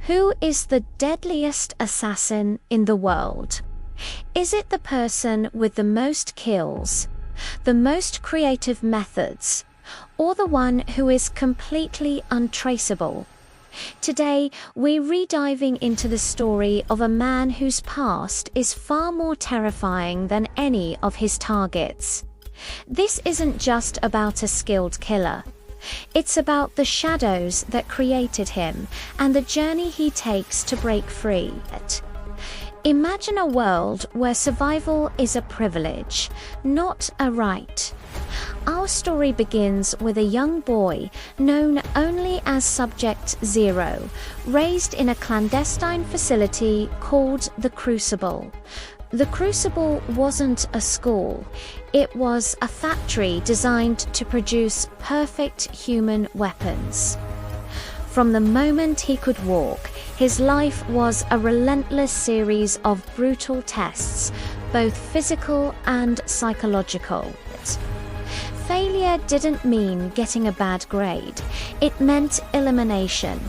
Who is the deadliest assassin in the world? Is it the person with the most kills, the most creative methods, or the one who is completely untraceable? Today, we're re-diving into the story of a man whose past is far more terrifying than any of his targets. This isn't just about a skilled killer. It's about the shadows that created him and the journey he takes to break free. Imagine a world where survival is a privilege, not a right. Our story begins with a young boy known only as Subject Zero, raised in a clandestine facility called the Crucible. The Crucible wasn't a school. It was a factory designed to produce perfect human weapons. From the moment he could walk, his life was a relentless series of brutal tests, both physical and psychological. Failure didn't mean getting a bad grade. It meant elimination.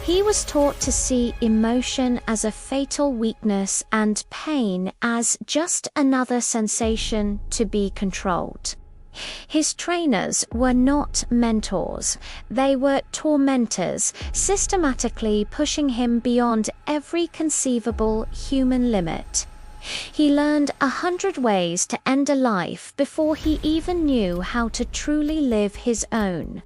He was taught to see emotion as a fatal weakness and pain as just another sensation to be controlled. His trainers were not mentors. They were tormentors, systematically pushing him beyond every conceivable human limit. He learned 100 ways to end a life before he even knew how to truly live his own.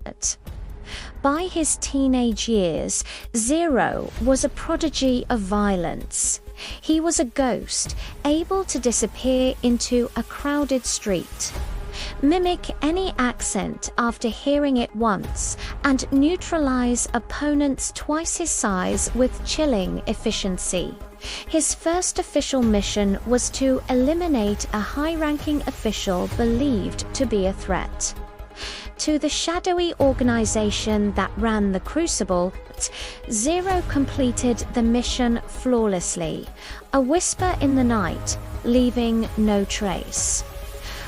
By his teenage years, Zero was a prodigy of violence. He was a ghost, able to disappear into a crowded street, mimic any accent after hearing it once, and neutralize opponents twice his size with chilling efficiency. His first official mission was to eliminate a high-ranking official believed to be a threat to the shadowy organization that ran the Crucible. Zero completed the mission flawlessly, a whisper in the night, leaving no trace.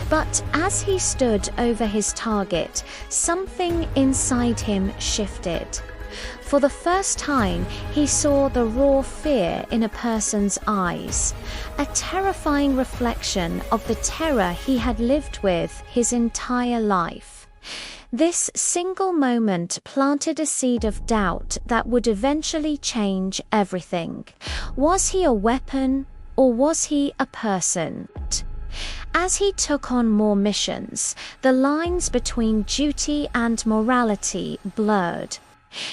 But as he stood over his target, something inside him shifted. For the first time, he saw the raw fear in a person's eyes, a terrifying reflection of the terror he had lived with his entire life. This single moment planted a seed of doubt that would eventually change everything. Was he a weapon, or was he a person? As he took on more missions, the lines between duty and morality blurred.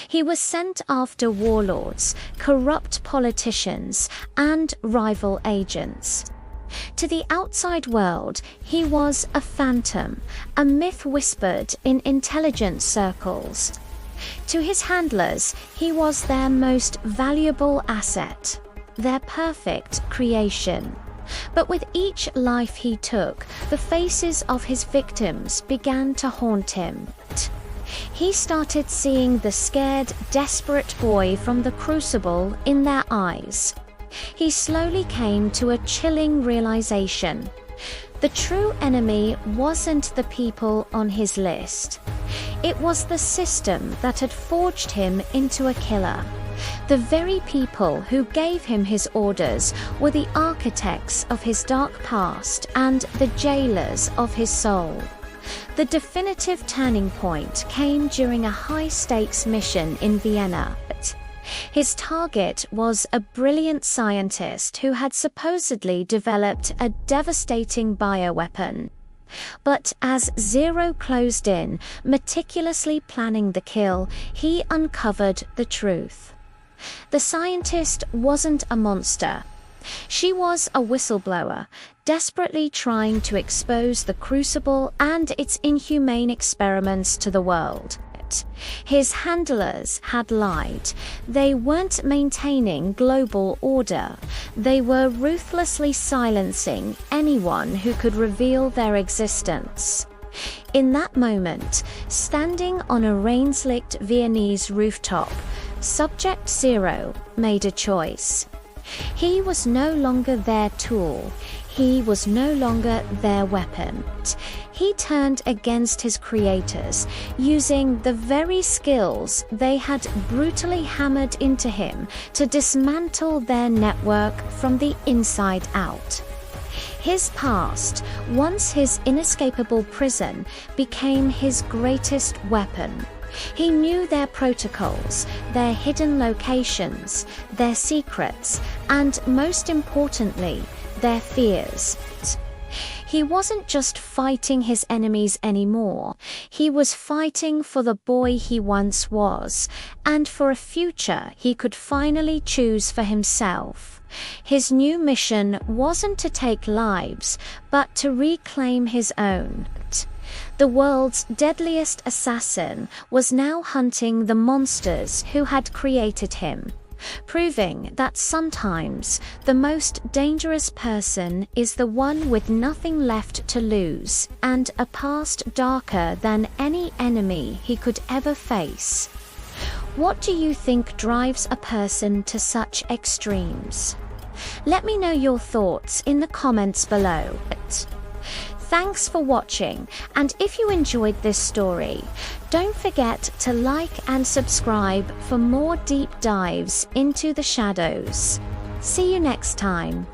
He was sent after warlords, corrupt politicians, and rival agents. To the outside world, he was a phantom, a myth whispered in intelligence circles. To his handlers, he was their most valuable asset, their perfect creation. But with each life he took, the faces of his victims began to haunt him. He started seeing the scared, desperate boy from the Crucible in their eyes. He slowly came to a chilling realization. The true enemy wasn't the people on his list. It was the system that had forged him into a killer. The very people who gave him his orders were the architects of his dark past and the jailers of his soul. The definitive turning point came during a high-stakes mission in Vienna. His target was a brilliant scientist who had supposedly developed a devastating bioweapon. But as Zero closed in, meticulously planning the kill, he uncovered the truth. The scientist wasn't a monster. She was a whistleblower, desperately trying to expose the Crucible and its inhumane experiments to the world. His handlers had lied. They weren't maintaining global order. They were ruthlessly silencing anyone who could reveal their existence. In that moment, standing on a rain-slicked Viennese rooftop, Subject Zero made a choice. He was no longer their tool. he was no longer their weapon. He turned against his creators, using the very skills they had brutally hammered into him to dismantle their network from the inside out. His past, once his inescapable prison, became his greatest weapon. He knew their protocols, their hidden locations, their secrets, and most importantly, their fears. He wasn't just fighting his enemies anymore, he was fighting for the boy he once was, and for a future he could finally choose for himself. His new mission wasn't to take lives, but to reclaim his own. The world's deadliest assassin was now hunting the monsters who had created him, proving that sometimes the most dangerous person is the one with nothing left to lose and a past darker than any enemy he could ever face. What do you think drives a person to such extremes? Let me know your thoughts in the comments below. Thanks for watching, and if you enjoyed this story, don't forget to like and subscribe for more deep dives into the shadows. See you next time.